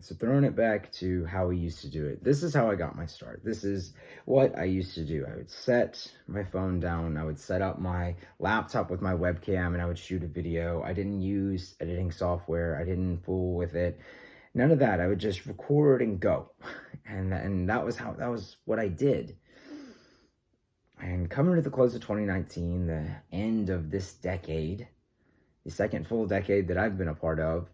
So throwing it back to how we used to do it. This is how I got my start. This is what I used to do. I would set my phone down. I would set up my laptop with my webcam and I would shoot a video. I didn't use editing software. I didn't fool with it. None of that. I would just record and go. And that was what I did. And coming to the close of 2019, the end of this decade, the second full decade that I've been a part of,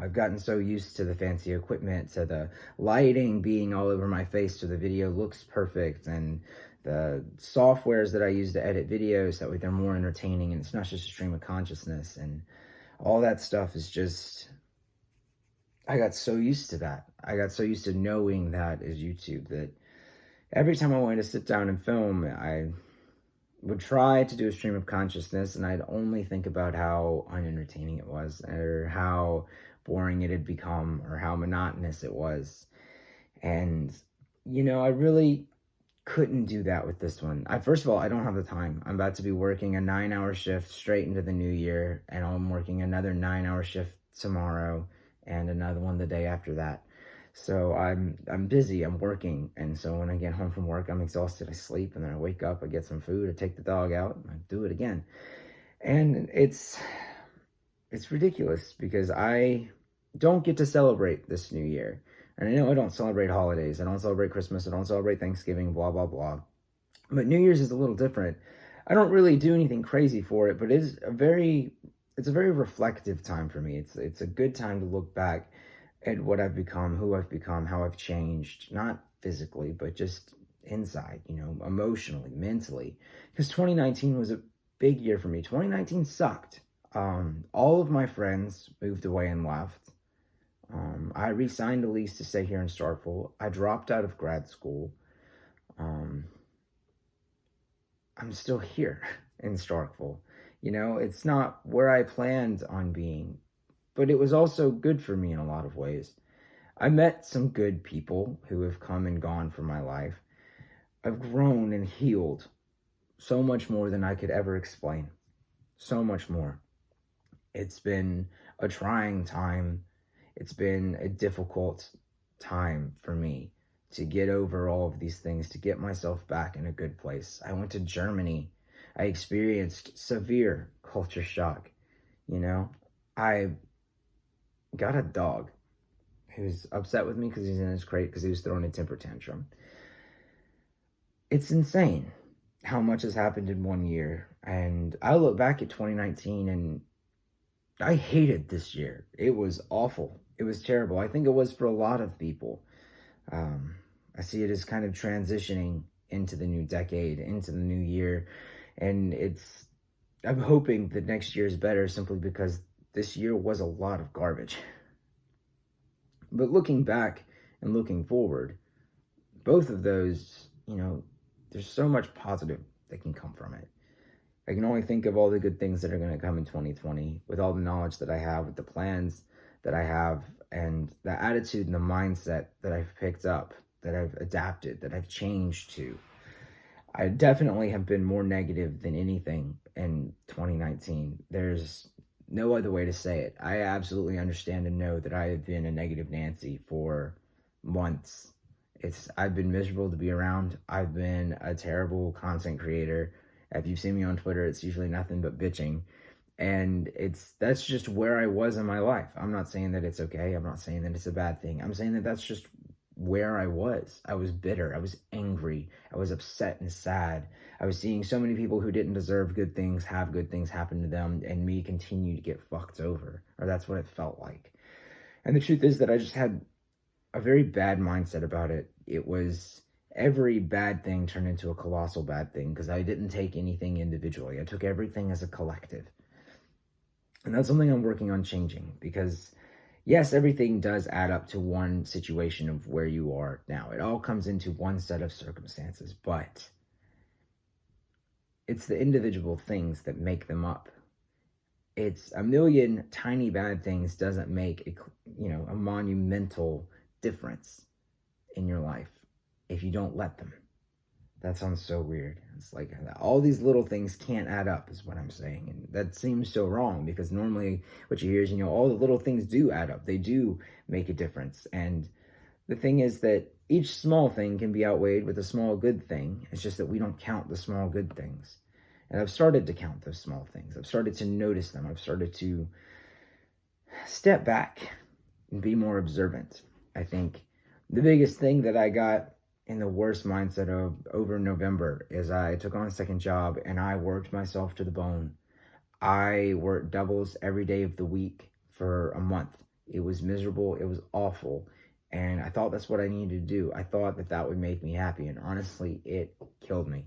I've gotten so used to the fancy equipment, to the lighting being all over my face so the video looks perfect, and the softwares that I use to edit videos, that way they're more entertaining and it's not just a stream of consciousness, and all that stuff is just, I got so used to that. I got so used to knowing that is YouTube, that every time I wanted to sit down and film, I would try to do a stream of consciousness and I'd only think about how unentertaining it was, or how boring it had become, or how monotonous it was. And, I really couldn't do that with this one. First of all, I don't have the time. I'm about to be working a 9-hour shift straight into the new year, and I'm working another 9-hour shift tomorrow and another one the day after that. So I'm busy, I'm working, and so when I get home from work, I'm exhausted, I sleep, and then I wake up, I get some food, I take the dog out, and I do it again. And it's ridiculous because I don't get to celebrate this new year. And I know I don't celebrate holidays, I don't celebrate Christmas, I don't celebrate Thanksgiving, blah, blah, blah. But New Year's is a little different. I don't really do anything crazy for it, but it's a very reflective time for me. It's a good time to look back at what I've become, who I've become, how I've changed, not physically, but just inside, emotionally, mentally. Because 2019 was a big year for me. 2019 sucked. All of my friends moved away and left. I re-signed a lease to stay here in Starkville. I dropped out of grad school. I'm still here in Starkville. It's not where I planned on being, but it was also good for me in a lot of ways. I met some good people who have come and gone from my life. I've grown and healed so much more than I could ever explain. So much more. It's been a trying time. It's been a difficult time for me to get over all of these things, to get myself back in a good place. I went to Germany. I experienced severe culture shock. I got a dog who's upset with me because he's in his crate because he was throwing a temper tantrum. It's insane how much has happened in 1 year. And I look back at 2019 and I hated this year. It was awful. It was terrible. I think it was for a lot of people. I see it as kind of transitioning into the new decade, into the new year. And I'm hoping that next year is better simply because this year was a lot of garbage. But looking back and looking forward, both of those, there's so much positive that can come from it. I can only think of all the good things that are going to come in 2020 with all the knowledge that I have, with the plans that I have, and the attitude and the mindset that I've picked up, that I've adapted, that I've changed to. I definitely have been more negative than anything in 2019. There's no other way to say it. I absolutely understand and know that I have been a negative Nancy for months. I've been miserable to be around. I've been a terrible content creator. If you've seen me on Twitter, it's usually nothing but bitching. And that's just where I was in my life. I'm not saying that it's okay. I'm not saying that it's a bad thing. I'm saying that that's just where I was. I was bitter. I was angry. I was upset and sad. I was seeing so many people who didn't deserve good things have good things happen to them, and me continue to get fucked over. Or that's what it felt like. And the truth is that I just had a very bad mindset about it. It was every bad thing turned into a colossal bad thing because I didn't take anything individually. I took everything as a collective. And that's something I'm working on changing, because yes, everything does add up to one situation of where you are now. It all comes into one set of circumstances, but it's the individual things that make them up. It's a million tiny bad things doesn't make a monumental difference in your life if you don't let them. That sounds so weird. It's like all these little things can't add up, is what I'm saying. And that seems so wrong because normally what you hear is, all the little things do add up. They do make a difference. And the thing is that each small thing can be outweighed with a small good thing. It's just that we don't count the small good things. And I've started to count those small things. I've started to notice them. I've started to step back and be more observant. I think the biggest thing that I got in the worst mindset of over November is I took on a second job and I worked myself to the bone. I worked doubles every day of the week for a month. It was miserable. It was awful. And I thought that's what I needed to do. I thought that that would make me happy. And honestly, it killed me.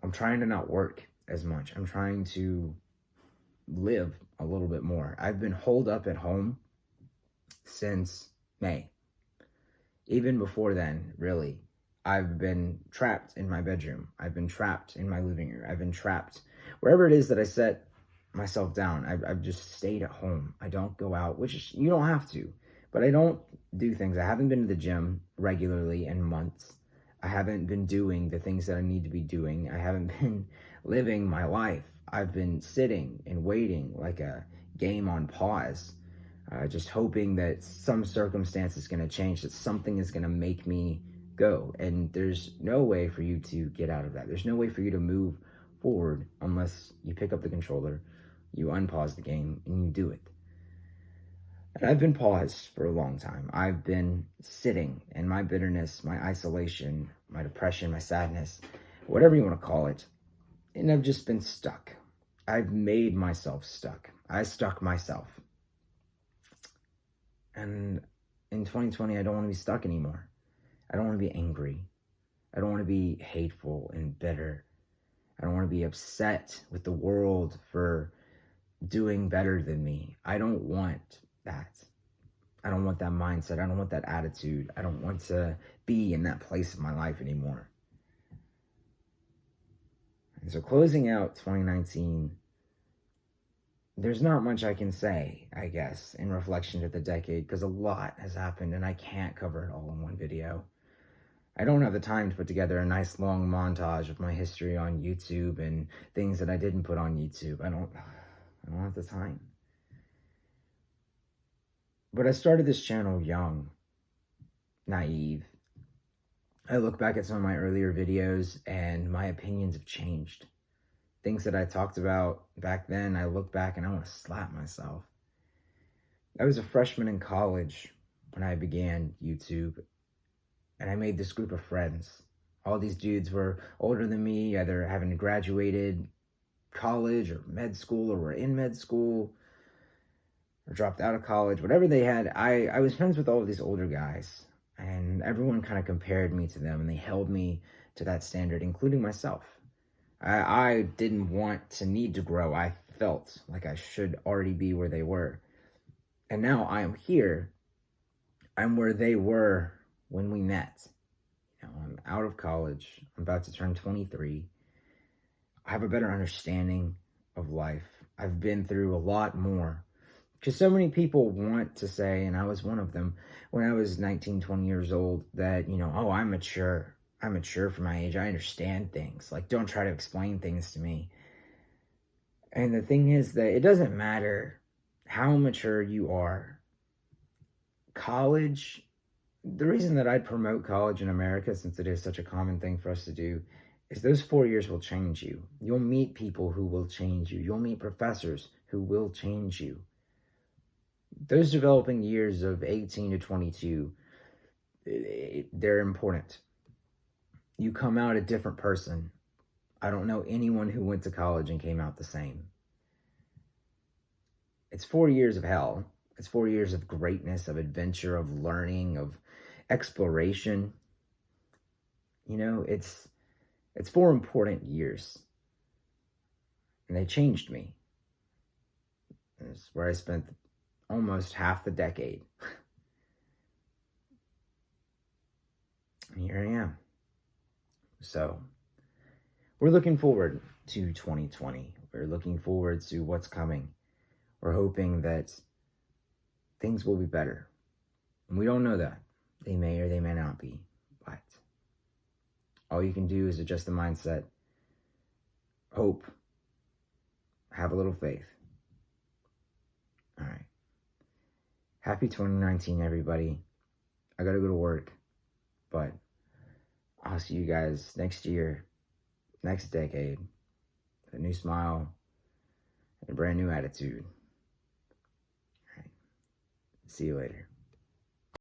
I'm trying to not work as much. I'm trying to live a little bit more. I've been holed up at home since May. Even before then, really. I've been trapped in my bedroom. I've been trapped in my living room. I've been trapped wherever it is that I set myself down. I've just stayed at home. I don't go out, which you don't have to, but I don't do things. I haven't been to the gym regularly in months. I haven't been doing the things that I need to be doing. I haven't been living my life. I've been sitting and waiting like a game on pause, just hoping that some circumstance is going to change, that something is going to make me go. And there's no way for you to get out of that. There's no way for you to move forward unless you pick up the controller, you unpause the game, and you do it. And I've been paused for a long time. I've been sitting in my bitterness, my isolation, my depression, my sadness, whatever you want to call it. And I've just been stuck. I've made myself stuck. I stuck myself. And in 2020, I don't want to be stuck anymore. I don't want to be angry. I don't want to be hateful and bitter. I don't want to be upset with the world for doing better than me. I don't want that. I don't want that mindset. I don't want that attitude. I don't want to be in that place of my life anymore. And so closing out 2019, there's not much I can say, I guess, in reflection to the decade, because a lot has happened and I can't cover it all in one video. I don't have the time to put together a nice long montage of my history on YouTube and things that I didn't put on YouTube. I don't have the time. But I started this channel young, naive. I look back at some of my earlier videos and my opinions have changed. Things that I talked about back then, I look back and I want to slap myself. I was a freshman in college when I began YouTube, and I made this group of friends. All these dudes were older than me, either having graduated college or med school, or were in med school, or dropped out of college, whatever they had. I was friends with all of these older guys, and everyone kind of compared me to them, and they held me to that standard, including myself. I didn't want to need to grow. I felt like I should already be where they were. And now I am here. I'm where they were when we met. I'm out of college. I'm about to turn 23. I have a better understanding of life. I've been through a lot more. Because so many people want to say, and I was one of them, when I was 19, 20 years old, that, oh, I'm mature. I'm mature for my age. I understand things. Like, don't try to explain things to me. And the thing is that it doesn't matter how mature you are. College, the reason that I'd promote college in America, since it is such a common thing for us to do, is those 4 years will change you. You'll meet people who will change you. You'll meet professors who will change you. Those developing years of 18 to 22, they're important. You come out a different person. I don't know anyone who went to college and came out the same. It's 4 years of hell. It's 4 years of greatness, of adventure, of learning, of exploration. It's 4 important years. And they changed me. It's where I spent almost half the decade. And here I am. So, we're looking forward to 2020. We're looking forward to what's coming. We're hoping that things will be better. And we don't know that. They may or they may not be. But All you can do is adjust the mindset, hope, have a little faith. All right. Happy 2019, everybody. I gotta go to work, but I'll see you guys next year, next decade, with a new smile and a brand new attitude. All right. See you later.